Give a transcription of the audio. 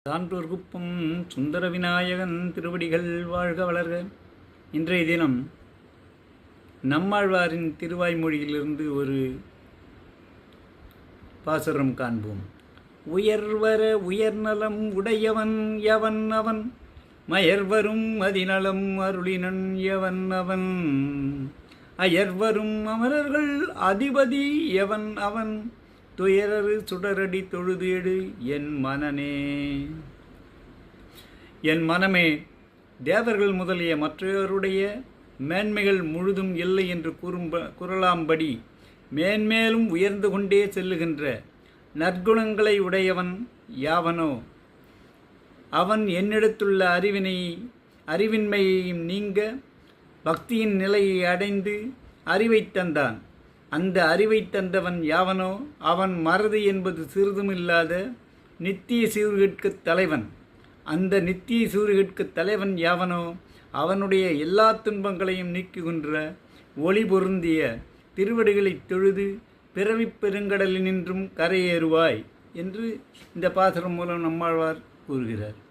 சான்றோர் குப்பம் சுந்தர விநாயகன் திருவடிகள் வாழ்க வளர்க. இன்றைய தினம் நம்மாழ்வாரின் திருவாய்மொழியிலிருந்து ஒரு பாசுரம் காண்போம். உயர்வர உயர்நலம் உடையவன் எவன் அவன், மயர்வரும் அதிநலம் அருளினன் எவன் அவன், அயர்வரும் அமரர்கள் அதிபதி எவன் அவன், துயரரு சுடரடி தொழுது எடு என் மனனே. என் மனமே, தேவர்கள் முதலிய மற்றவருடைய மேன்மைகள் முழுதும் இல்லை என்று கூறலாம்படி மேன்மேலும் உயர்ந்து கொண்டே செல்லுகின்ற நற்குணங்களை உடையவன் யாவனோ அவன் என்னிடத்துள்ள அறிவின்மையையும் நீங்க பக்தியின் நிலையை அடைந்து அறிவை தந்தான். அந்த அறிவை தந்தவன் யாவனோ அவன் மறதி என்பது சிறிதுமில்லாத நித்திய சீர்கேட்குத் தலைவன். அந்த நித்திய சீர்கேட்குத் தலைவன் யாவனோ அவனுடைய எல்லா துன்பங்களையும் நீக்குகின்ற ஒளி பொருந்திய திருவடிகளைத் தொழுது பிறவிப் பெருங்கடலினின்றும் கரையேறுவாய் என்று இந்த பாசுரம் மூலம் நம்மாழ்வார் கூறுகிறார்.